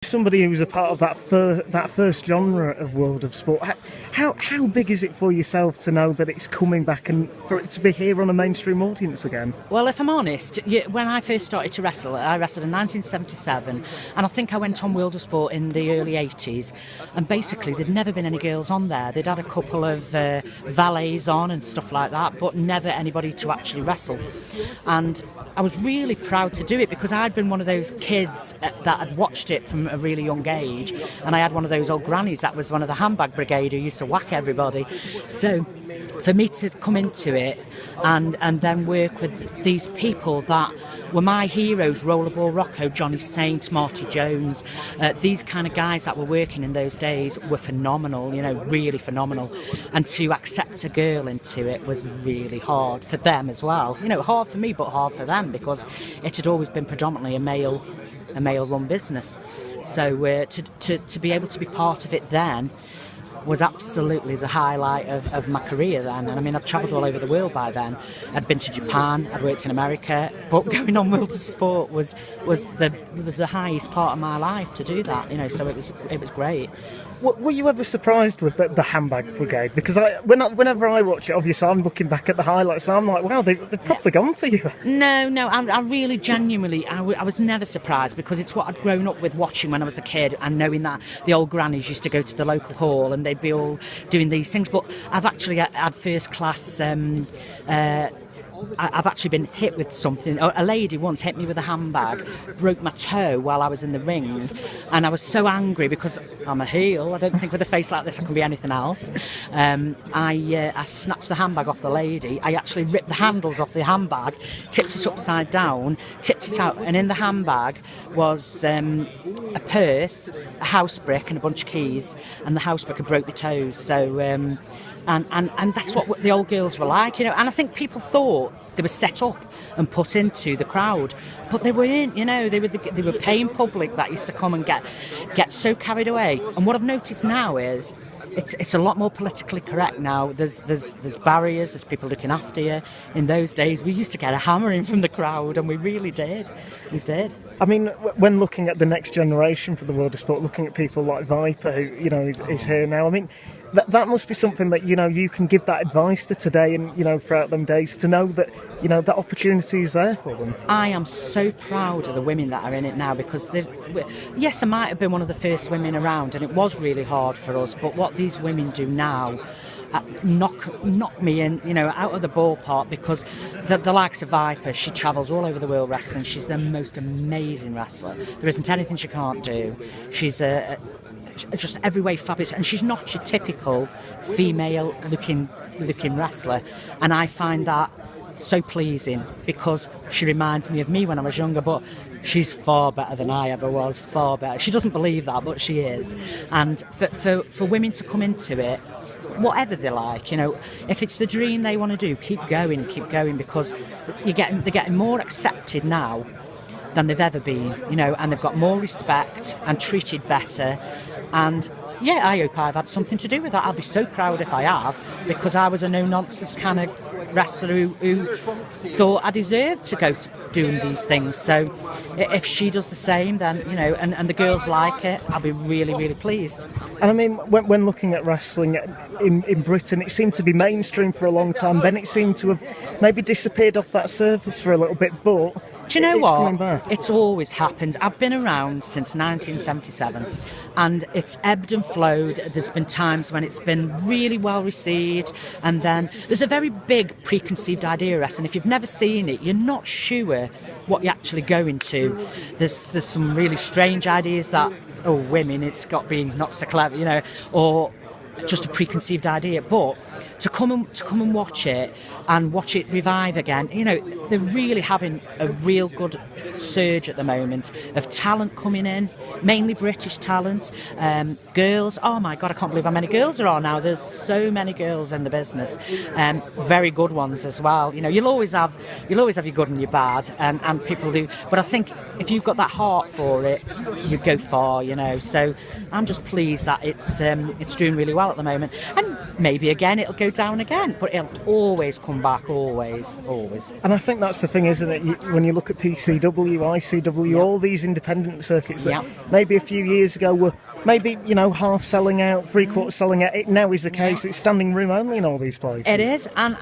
Somebody who's a part of that first genre of World of Sport, how big is it for yourself to know that it's coming back and for it to be here on a mainstream audience again? Well, if I'm honest, when I first started to wrestle, I wrestled in 1977, and I think I went on World of Sport in the early 80s, and basically there'd never been any girls on there. They'd had a couple of valets on and stuff like that, but never anybody to actually wrestle. And I was really proud to do it because I'd been one of those kids that had watched it from a really young age, and I had one of those old grannies that was one of the handbag brigade who used to whack everybody. So for me to come into it and then work with these people that were my heroes, Rollerball Rocco, Johnny Saint, Marty Jones, these kind of guys that were working in those days were phenomenal, really phenomenal. And to accept a girl into it was really hard for them as well. Hard for me, but hard for them because it had always been predominantly a male-run business. So to be able to be part of it then was absolutely the highlight of my career then. And I mean, I'd travelled all over the world by then. I'd been to Japan, I'd worked in America, but going on World of Sport was the highest part of my life to do that. So it was great. Were you ever surprised with the handbag brigade? Because whenever I watch it, obviously I'm looking back at the highlights, and I'm like, wow, they've properly gone for you. No, I really genuinely, I was never surprised because it's what I'd grown up with watching when I was a kid and knowing that the old grannies used to go to the local hall and they'd be all doing these things. But I've actually had first class I've actually been hit with something. A lady once hit me with a handbag, broke my toe while I was in the ring, and I was so angry because I'm a heel. I don't think with a face like this I can be anything else. I snatched the handbag off the lady. I actually ripped the handles off the handbag, tipped it upside down, tipped it out, and in the handbag was a purse, a house brick and a bunch of keys, and the house brick had broke my toes. So and that's what the old girls were like, and I think people thought they were set up and put into the crowd, but they weren't. They were paying public that used to come and get so carried away. And what I've noticed now is it's a lot more politically correct now. There's barriers, there's people looking after you. In those days we used to get a hammering from the crowd, and we really did. We did. I mean, when looking at the next generation for the World of Sport, looking at people like Viper, who is here now, I mean, that must be something that you can give that advice to today, and throughout them days, to know that that opportunity is there for them. I am so proud of the women that are in it now because yes, I might have been one of the first women around, and it was really hard for us. But what these women do now knock me in, out of the ballpark, because the likes of Viper, she travels all over the world wrestling. She's the most amazing wrestler. There isn't anything she can't do. She's just every way fabulous, and she's not your typical female looking wrestler, and I find that so pleasing because she reminds me of me when I was younger, but she's far better than I ever was, far better. She doesn't believe that, but she is. And for women to come into it, whatever they like, if it's the dream they want to do, keep going, because they're getting more accepted now than they've ever been, and they've got more respect and treated better. And yeah, I hope I've had something to do with that. I'll be so proud if I have, because I was a no-nonsense kind of wrestler who thought I deserved to go doing these things. So if she does the same, then, and the girls like it, I'll be really, really pleased. And I mean, when looking at wrestling in Britain, it seemed to be mainstream for a long time. Then it seemed to have maybe disappeared off that surface for a little bit, but do you know what? It's always happened. I've been around since 1977, and it's ebbed and flowed. There's been times when it's been really well received, and then there's a very big preconceived idea, and if you've never seen it, you're not sure what you're actually going to. There's some really strange ideas that, women, it's got to be not so clever, or just a preconceived idea. But to come and watch it and watch it revive again, they're really having a real good surge at the moment of talent coming in, mainly British talent, girls. Oh my God, I can't believe how many girls there are now. There's so many girls in the business, very good ones as well. You'll always have your good and your bad, and people do. But I think if you've got that heart for it, you go far. So I'm just pleased that it's doing really well at the moment. And maybe again it'll go down again, but it'll always come back, always. And I think that's the thing, isn't it? When you look at PCW, ICW, all these independent circuits that maybe a few years ago were maybe, half selling out, three-quarters selling out, it now is the case. It's standing room only in all these places. It is, and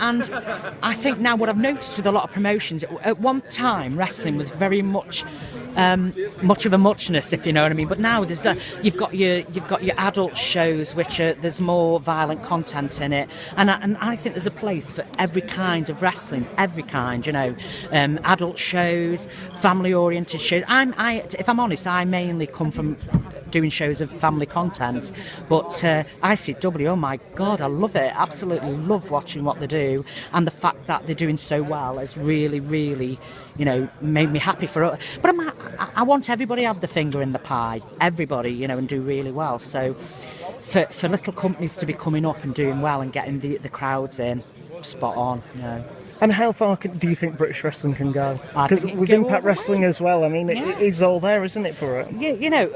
I think now what I've noticed with a lot of promotions, at one time wrestling was very much of a muchness, if you know what I mean. But now you've got your adult shows, which there's more violent content in it, and I think there's a place for every kind of wrestling, every kind, adult shows, family-oriented shows. If I'm honest, I mainly come from doing shows of family content, but ICW, oh my God, I love it. Absolutely love watching what they do, and the fact that they're doing so well has really, really, made me happy for it. But I want everybody to have the finger in the pie, everybody, and do really well. So for little companies to be coming up and doing well and getting the crowds in, spot on, And how far do you think British wrestling can go? Because with Impact Wrestling as well, I mean, it is all there, isn't it, for it? Yeah,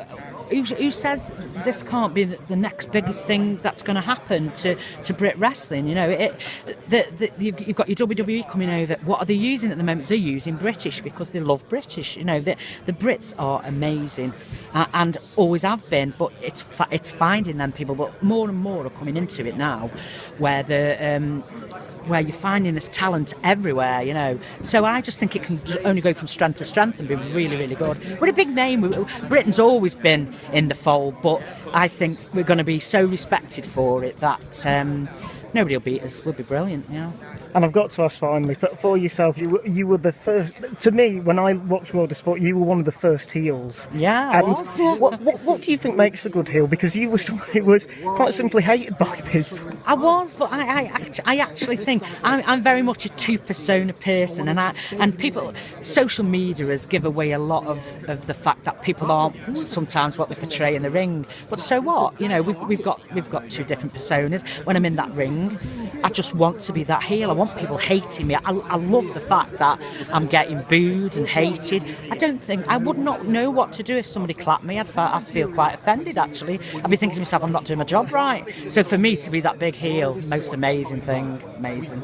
who says this can't be the next biggest thing that's going to happen to Brit wrestling? You've got your WWE coming over. What are they using at the moment? They're using British because they love British. The Brits are amazing and always have been, but it's finding them people. But more and more are coming into it now, where where you're finding this talent everywhere, So I just think it can only go from strength to strength and be really, really good. We're a big name. Britain's always been in the fold, but I think we're going to be so respected for it that nobody will beat us. We'll be brilliant, And I've got to ask finally, for yourself, you were the first, to me, when I watched World of Sport, you were one of the first heels. Yeah, I was. What do you think makes a good heel? Because you were somebody who was quite simply hated by people. I was, but I actually think I'm very much a two-persona person, and people, social media has give away a lot of the fact that people aren't sometimes what they portray in the ring. But so what? We've got two different personas. When I'm in that ring, I just want to be that heel. I want people hating me. I love the fact that I'm getting booed and hated. I would not know what to do if somebody clapped me. I'd feel quite offended, actually. I'd be thinking to myself, I'm not doing my job right. So for me to be that big heel, most amazing thing, amazing.